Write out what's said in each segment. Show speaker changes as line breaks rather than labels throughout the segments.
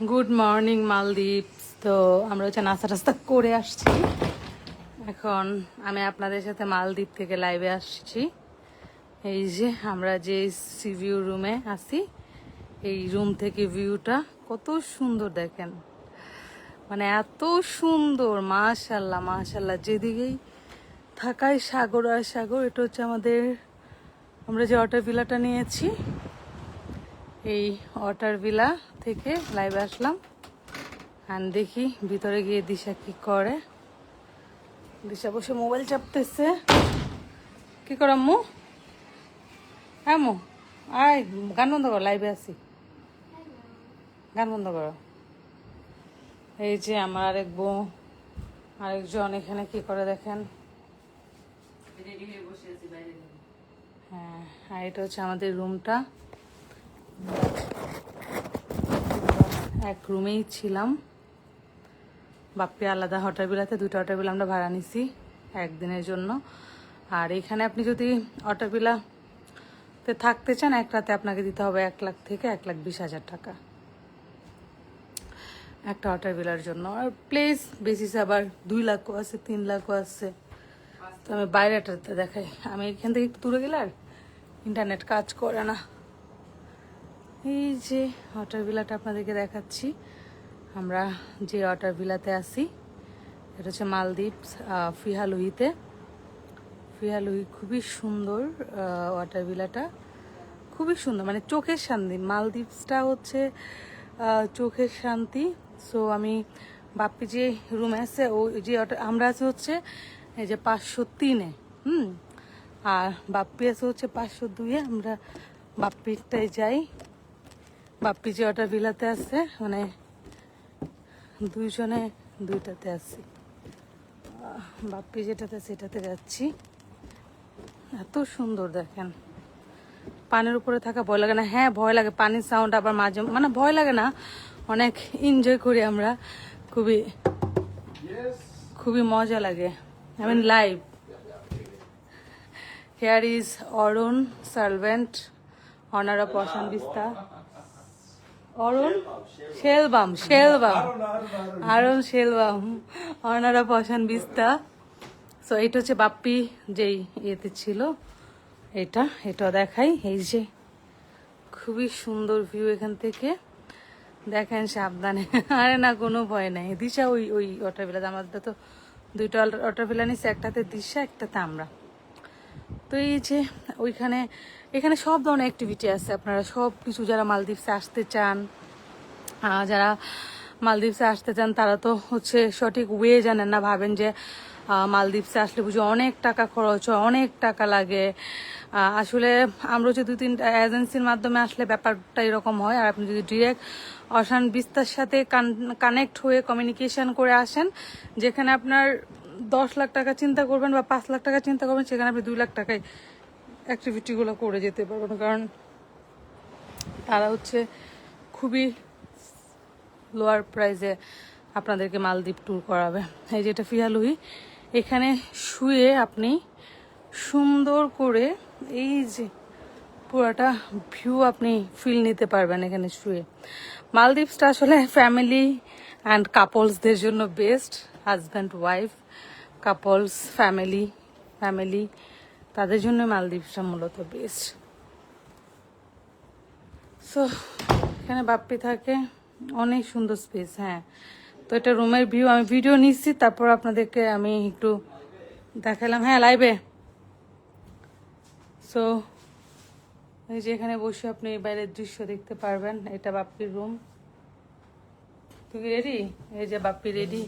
Good morning Maldives. তো আমরা হচ্ছে নাস্তা টাস্তা করে আসছি। এখন আমি আপনাদের সাথে মালদ্বীপ থেকে লাইভে আসছি। এই যে আমরা যে সি ভিউ রুমে আছি, এই রুম থেকে ভিউটা কত সুন্দর দেখেন, মানে এত সুন্দর, মাশাল্লাহ মাশাল্লাহ। যেদিকেই থাকায় সাগর আর সাগর। এটা হচ্ছে আমরা যে ওয়াটার ভিলাটা নিয়েছি, এই ওয়াটার ভিলা থেকে লাইভে আসলাম। আর দেখি ভিতরে গিয়ে দিশা কি করে। দিশা বসে মোবাইল চাপতেছে। কি কর আম্মু? হ্যাঁ আম্মু, আয় গান বন্ধ করো, লাইভে আছি, গান বন্ধ করো। এই যে আমার আরেকজন এখানে কি করে দেখেন। হ্যাঁ, আর এটা হচ্ছে আমাদের রুমটা। এক রুমেই ছিলাম। বাপ্পি আলাদা হোটেল বিলাতে, দুটো হোটেল বিলা আমরা ভাড়া নিছি একদিনের জন্য। আর এখানে আপনি যদি হোটেল বিলাতে থাকতে চান, এক রাতে আপনাকে দিতে হবে 1 লাখ থেকে 1,20,000 টাকা একটা হোটেল বিলার জন্য। আর প্লেস বেসিস আবার 2 লাখও আছে, 3 লাখও আছে। তো আমি বাইরেটাতে দেখাই। আমি এখান থেকে একটু দূরে গেলে আর ইন্টারনেট কাজ করে না। এই যে ওয়াটার ভিলাটা আপনাদেরকে দেখাচ্ছি। আমরা যে ওয়াটার ভিলাতে আছি, এটা হচ্ছে মালদ্বীপস ফিহালুহিতে। ফিহালুহি খুবই সুন্দর ওয়াটার ভিলাটা, খুবই সুন্দর, মানে চোখের শান্তি। মালদ্বীপসটা হচ্ছে চোখের শান্তি। সো আমি বাপ্পি যে রুমে আছে, ও যে আমরা আছি হচ্ছে এই যে 503-এ, আর বাপ্পি আছে হচ্ছে 502-এ। আমরা বাপ্পিরটাই যাই। বাপ্পি যে ওয়াটার ভিলাতে আছে, মানে দুইজনে দুইটাতে আছি। বাপ্পি যেটাতে সেটাতে যাচ্ছি। এত সুন্দর দেখেন। পানির উপরে থাকা ভয় লাগে না? হ্যাঁ ভয় লাগে, পানির সাউন্ড আবার মাঝে, মানে ভয় লাগে না, অনেক এনজয় করি আমরা। খুবই খুবই মজা লাগে। I mean live. Here is Arun servant, honour of Ashan Bista. Arun শেলবাম, আরুণ শেলবাম, honour of Ashan Bista. So এটা হচ্ছে বাপ্পি যেই ইয়েতে ছিল, এটা দেখাই। এই যে খুবই সুন্দর ভিউ এখান থেকে দেখেন, সাবধানে। আরে না, কোনো ভয় নাই। দিশা ওই ওয়াটার ভিলা, আমাদের তো 2টা ওয়াটার ভিলা নিচ্ছে, একটাতে দিশা, একটাতে আমরা। তো এই যে এখানে সব ধরনের অ্যাক্টিভিটি আছে। আপনারা সব কিছু, যারা মালদ্বীপসে আসতে চান, তারা তো হচ্ছে সঠিক ওয়ে জানেন না, ভাবেন যে মালদ্বীপসে আসলে বুঝি অনেক টাকা খরচ হয়, অনেক টাকা লাগে। আসলে আমরা হচ্ছে 2-3টা এজেন্সির মাধ্যমে আসলে ব্যাপারটা এরকম হয়। আর আপনি যদি ডিরেক্ট অশান বিস্তার সাথে কানেক্ট হয়ে কমিউনিকেশন করে আসেন, যেখানে আপনার 10 লাখ টাকা চিন্তা করবেন বা 5 লাখ টাকা চিন্তা করবেন, সেখানে আপনি 2 লাখ টাকায় অ্যাক্টিভিটিগুলো করে যেতে পারবেন। কারণ তারা হচ্ছে খুবই লোয়ার প্রাইসে আপনাদেরকে মালদ্বীপ ট্যুর করাবে। এই যেটা ফিহালুহি, এখানে শুয়ে আপনি সুন্দর করে এই যে পুরাটা ভিউ আপনি ফিল নিতে পারবেন এখানে শুয়ে। মালদ্বীপসটা আসলে ফ্যামিলি অ্যান্ড কাপলসদের জন্য best. Husband wife couples, family তাদের জন্য মালদ্বীপসটা মূলত বেস্ট। সো এখানে বাপ্পি থাকে, অনেক সুন্দর স্পেস। হ্যাঁ, তো এটা রুমের ভিউ। আমি ভিডিও নিচ্ছি, তারপর আপনাদেরকে আমি একটু দেখালাম। হ্যাঁ, লাইভে। সো এই যে এখানে বসে আপনি বাইরের দৃশ্য দেখতে পারবেন। এটা বাপ্পির রুম। তুই রেডি? এই যে বাপ্পি রেডি।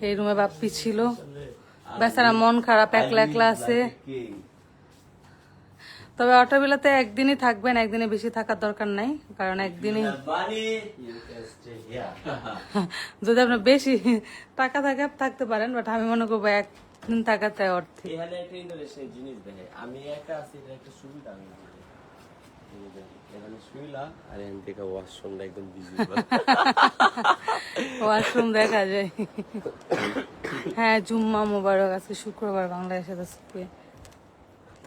এই রুমে বাপ্পি ছিল, বেচারা মন খারাপ, একলা আছে। তবে ওয়াটার ভিলাতে একদিনই থাকবেন, একদিনে বেশি থাকার দরকার নাই। কারণ একদিনই যদি আপনার বেশি টাকা থাকে থাকতে পারেন, বাট আমি মনে করবো একদিন থাকাতে অর্থে।
আমি একটা আছি, একটা সুবিধা
ওয়াশরুম দেখা যায়। হ্যাঁ, জুম্মা মোবারক, আজকে শুক্রবার, বাংলাদেশে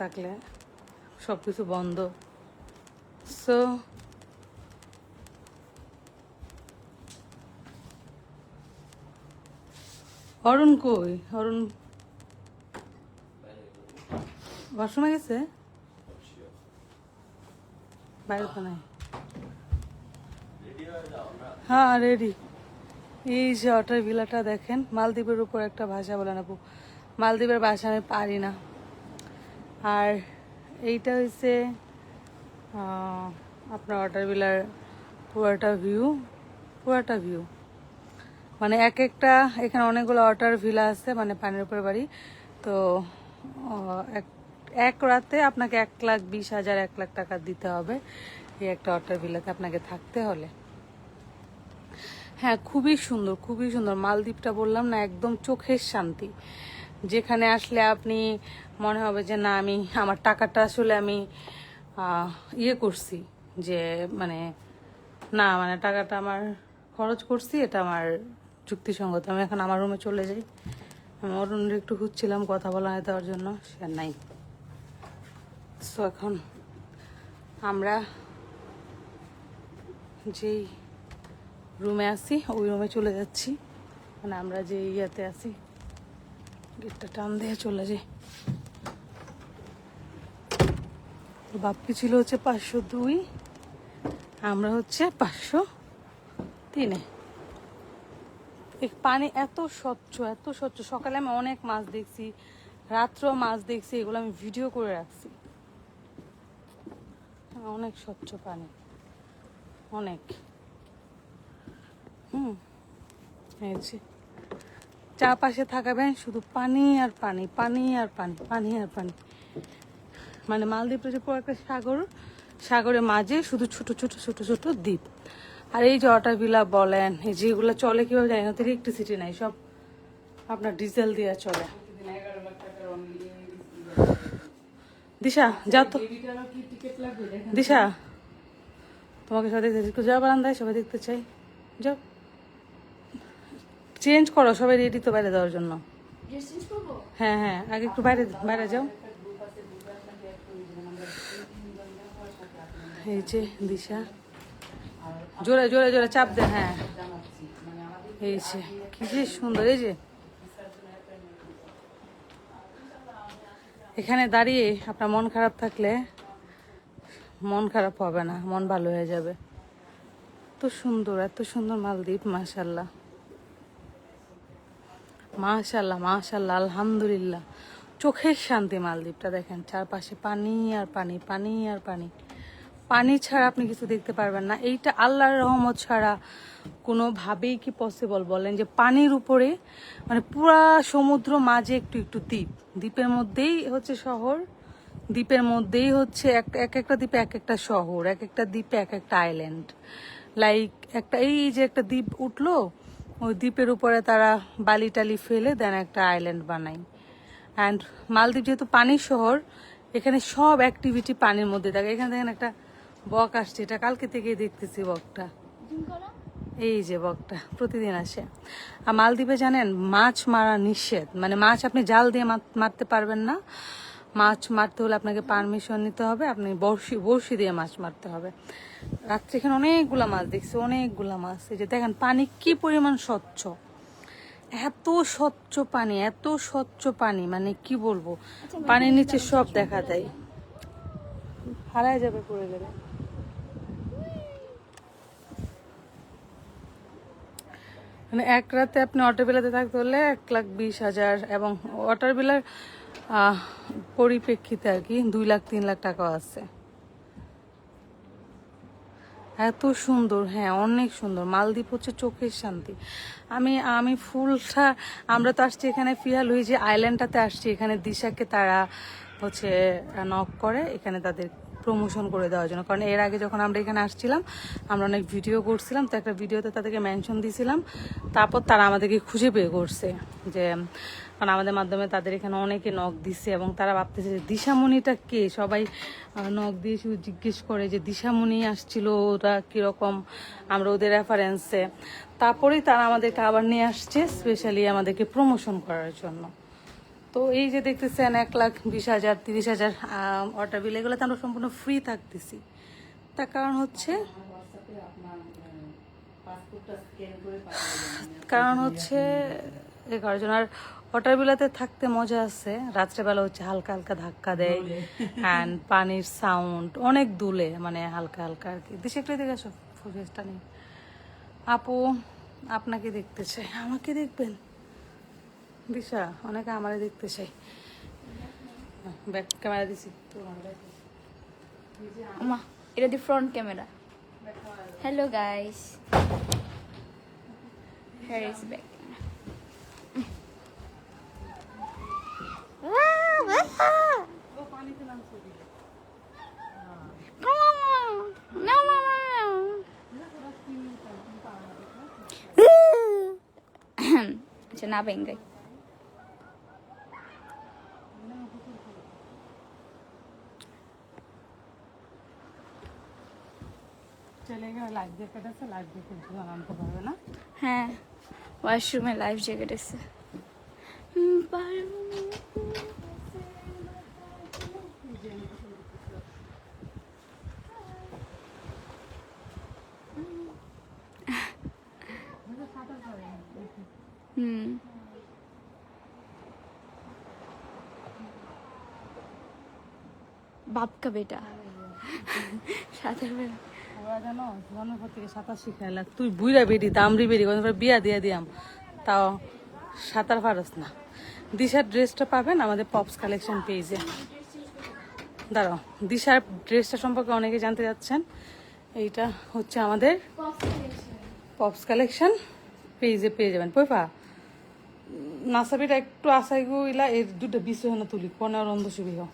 থাকলে সবকিছু বন্ধ। সো অরুণ কই? অরুণ ওয়াশরুমে গেছে? বাইরে তো নাই। হ্যাঁ রেডি। এই যে ওয়াটার ভিলাটা দেখেন, মালদ্বীপের উপর একটা ভাষা বলে না, মালদ্বীপের ভাষা আমি পারি না। আর এইটা হচ্ছে আপনার ওয়াটার ভিলার পুরাটা ভিউ মানে এক একটা, এখানে অনেকগুলো ওয়াটার ভিলা আছে, মানে পানির উপর বাড়ি। তো এক এক রাতে আপনাকে 1,20,000 1,00,000 টাকা দিতে হবে এই একটা ওয়াটার ভিলাতে আপনাকে থাকতে হলে। হ্যাঁ খুবই সুন্দর, খুবই সুন্দর। মালদ্বীপটা বললাম না, একদম চোখের শান্তি। যেখানে আসলে আপনি মনে হবে যে না, আমি আমার টাকাটা আসলে আমি ইয়ে করছি, যে মানে না মানে টাকাটা আমার খরচ করছি, এটা আমার যুক্তিসঙ্গত। আমি এখন আমার রুমে চলে যাই। আমি অরুণের একটু খুঁজছিলাম কথা বলা দেওয়ার জন্য, সে নাই। সো এখন আমরা যেই রুমে আছি ওই রুমে চলে যাচ্ছি, মানে আমরা যে ইয়াতে আছি, গেটটা টান দিয়ে চলে যাই। বাপ্পি ছিল হচ্ছে 502, আমরা হচ্ছে 503-এ। পানি এত স্বচ্ছ, এত স্বচ্ছ। সকালে আমি অনেক মাছ দেখছি, রাত্রেও মাছ দেখছি, এগুলো আমি ভিডিও করে রাখছি। অনেক স্বচ্ছ পানি, অনেক। এই যে চারপাশে থাকাবেন শুধু পানি আর পানি, পানি আর পানি, পানি আর পানি। মানে মালদ্বীপের যে পুরো একটা সাগরের মাঝে শুধু ছোট ছোট ছোট ছোট দ্বীপ। আর এই যে ওয়াটার ভিলা বলেন, এই যেগুলো চলে কিভাবে জানি না, ইলেকট্রিসিটি নাই, সব আপনার ডিজেল দিয়ে চলে। দিশা যাও তো, দিশা তোমাকে সবাই দেখতে যাও, বারান্দায় সবাই দেখতে চাই, যাও চেঞ্জ করো, সবাই রেডি তো বাইরে যাওয়ার জন্য। হ্যাঁ হ্যাঁ, আগে একটু বাইরে বাইরে যাও। এই যে দিশা, জোরে জোরে জোরে চাপ দেন। হ্যাঁ এই যে কি যে সুন্দর। এই যে এখানে দাঁড়িয়ে আপনার মন খারাপ থাকলে মন খারাপ হবে না, মন ভালো হয়ে যাবে। এত সুন্দর, এত সুন্দর মালদ্বীপ, মাশাল্লাহ মাশাল্লাহ মাশাল্লাহ, আলহামদুলিল্লাহ। চোখের শান্তি মালদ্বীপটা দেখেন, চারপাশে পানি আর পানি, পানি আর পানি। পানি ছাড়া আপনি কিছু দেখতে পারবেন না। এইটা আল্লাহর রহমত ছাড়া কোনোভাবেই কি পসিবল বলেন, যে পানির উপরে মানে পুরা সমুদ্র, মাঝে একটু একটু দ্বীপ, দ্বীপের মধ্যেই হচ্ছে শহর, দ্বীপের মধ্যেই হচ্ছে এক একটা দ্বীপে এক একটা শহর, এক একটা দ্বীপে এক একটা আইল্যান্ড। লাইক একটা এই যে একটা দ্বীপ উঠলো, ওই দ্বীপের উপরে তারা বালি টালি ফেলে দেন একটা আইল্যান্ড বানায়। অ্যান্ড মালদ্বীপ যেহেতু পানির শহর, এখানে সব অ্যাক্টিভিটি পানির মধ্যে থাকে। এখানে দেখেন একটা বক আসছে, এটা কালকে থেকেই দেখতেছি বকটা। এই যে বকটা প্রতিদিন আসে। আর মালদ্বীপে জানেন মাছ মারা নিষেধ, মানে মাছ আপনি জাল দিয়ে মারতে পারবেন না। মাছ মারতে হলে আপনাকে পারমিশন নিতে হবে, আপনি বড়শি দিয়ে মাছ মারতে হবে। রাত্রে এখানে অনেকগুলা মাছ দেখছি, অনেকগুলা মাছ। এই যে দেখেন পানি কি পরিমাণ স্বচ্ছ, এত স্বচ্ছ পানি, এত স্বচ্ছ পানি, মানে কি বলবো, পানির নিচে সব দেখা যায়। হারায় যাবে পড়ে গেলে। মানে এক রাতে আপনি ওয়াটার বিলাতে থাকতে হলে 1,20,000, এবং ওয়াটার বিলার পরিপ্রেক্ষিতে আর কি 2,00,000 3,00,000 টাকাও আছে। এত সুন্দর, হ্যাঁ অনেক সুন্দর। মালদ্বীপ হচ্ছে চোখের শান্তি। আমি ফুলটা, আমরা তো আসছি এখানে ফিয়াল হই যে আইল্যান্ডটাতে আসছি, এখানে দিশাকে তারা হচ্ছে নক করে এখানে তাদের প্রমোশন করে দেওয়ার জন্য। কারণ এর আগে যখন আমরা এখানে আসছিলাম, আমরা অনেক ভিডিও করছিলাম, তো একটা ভিডিওতে তাদেরকে মেনশন দিয়েছিলাম, তারপর তারা আমাদেরকে খুঁজে বের করছে, যে কারণ আমাদের মাধ্যমে তাদের এখানে অনেকে নক দিছে, এবং তারা ভাবতেছে যে দিশামণিটা কে। সবাই নক দিয়ে শুধু জিজ্ঞেস করে যে দিশামণি আসছিল, ওরা কীরকম, আমরা ওদের রেফারেন্সে। তারপরেই তারা আমাদেরকে আবার নিয়ে আসছে স্পেশালি আমাদেরকে প্রমোশন করার জন্য। তো এই যে দেখতেছেন 1,20,000 30,000 ওয়াটার বিল, এগুলোতে আমরা সম্পূর্ণ ফ্রি থাকতেছি। তার কারণ হচ্ছে এ করার জন্য। আর ওয়াটার বিলাতে থাকতে মজা আছে, রাত্রেবেলা হচ্ছে হালকা হালকা ধাক্কা দেয় অ্যান্ড পানির সাউন্ড অনেক দুলে, মানে হালকা হালকা আর কি। দেশে একটু দেখে আসো, ফুটেজটা নেই। আপু আপনাকে দেখতে চাই, আমাকে দেখবেন? দিশা অনেকে আমারে দেখতে চাই। ব্যাক ক্যামেরা দিছি
আমা এটা the front camera. Hello guys, here is back. अच्छा ना बहन गई।
চলে গেলে লাইফ জ্যাকেট আছে, লাইফ জ্যাকেট দিয়ে আনতে পারবে না?
হ্যাঁ, ওয়াশরুমে লাইফ জ্যাকেট আছে। बाप का बेटा সাঁতার বেলা।
ওরা জানো জন্মের পর থেকে সাঁতার শিখাইলা, তুই বুইরা বেরি দামরি বেরি বিয়া দিয়ে দিয়াম, তাও সাঁতার পারস না। দিশার ড্রেসটা পাবেন আমাদের পপস কালেকশন পেজে। দাঁড়াও, দিশার ড্রেসটা সম্পর্কে অনেকে জানতে যাচ্ছেন। এইটা হচ্ছে আমাদের পপস কালেকশন পেজে পেয়ে যাবেন। পয়পা নাসাবিটা একটু আশাই গইলা, এর দুটো বিষয় না তুলি কোনে অন্ধ সুবিধা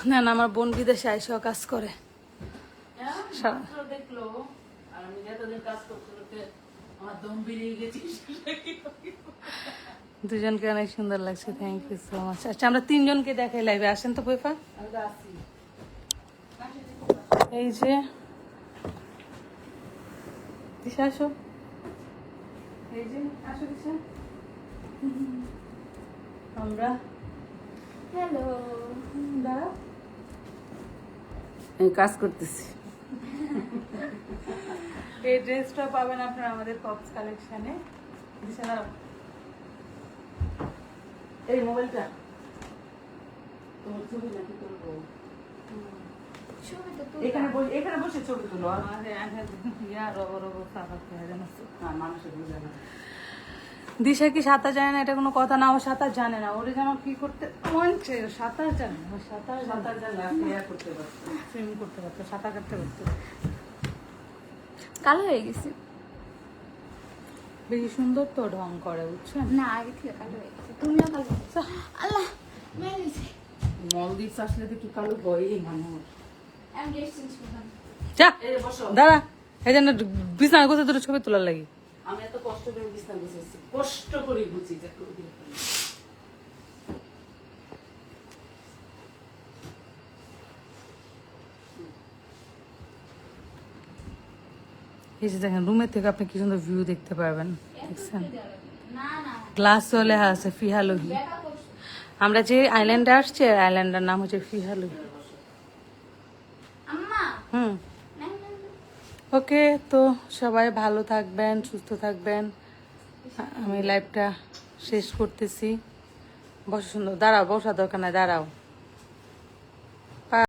না। না, আমার বোন বিদেশে আইসেও কাজ করে। দেখলো আর আমি যতদিন কাজ করতে করতে আমার দম বেরিয়ে গেছি। দুজনকে অনেক সুন্দর লাগছে, থ্যাংক ইউ সো মাচ। আচ্ছা আমরা তিনজনকে দেখাই লাইভে, আসেন তো পয়পা। এই যে দিশা আসো, এই যে আসো দিশা। আমরা
হ্যালো,
দাঁড়া
কাজ করতেছি।
এই ড্রেসটা পাবেন আপনারা আমাদের পপস কালেকশনে। দিশা দাঁড়াও, এই মোবাইলটা
তোমার ছবি নাকি তুলবো?
এখানে বসে ছবি তুলো।
মানুষের বুঝে না।
দিশা কি সাঁতার জানে না এটা কোনো কথা না, ও সাঁতার জানে না। ওরে যেন কি করতে মনছে, সাঁতার জানে না, সাঁতার
জানলে করতে পারতো,
সুইম করতে পারতো, সাঁতার কাটতে পারতো।
কালো হয়ে গেছে
বেশি সুন্দর তো ঢং করে, বুঝছেন?
না, আগে থেকে কালো হয়ে গেছে। তুমিও কালো হয়েছে। আল্লাহ মেরেছে।
মলদ্বীপ আসলে তো কি কালো হয় মানুষ।
আমি ড্রেস চেঞ্জ করলাম।
যা
এই বসো,
দাঁড়া, এই জন্য বিছানা গোছে তোর ছবি তোলার লাগি।
আমি এত কষ্ট করে বিছানা গুছিয়েছি, কষ্ট করে গুছি যে
এই যে দেখেন রুমের থেকে আপনি কি সুন্দর ভিউ দেখতে পারবেন, দেখছেন?
না না,
গ্লাস চলে আছে ফিহালুহি।
দেখা করছো।
আমরা যে আইল্যান্ডে আসছি আইল্যান্ডের নাম হচ্ছে ফিহালুহি।
আম্মা
হুম,
না না না।
ওকে, তো সবাই ভালো থাকবেন, সুস্থ থাকবেন। আমি লাইভটা শেষ করতেছি। বসো সুন্দর, দাঁড়াও, বসার দরকার নাই, দাঁড়াও।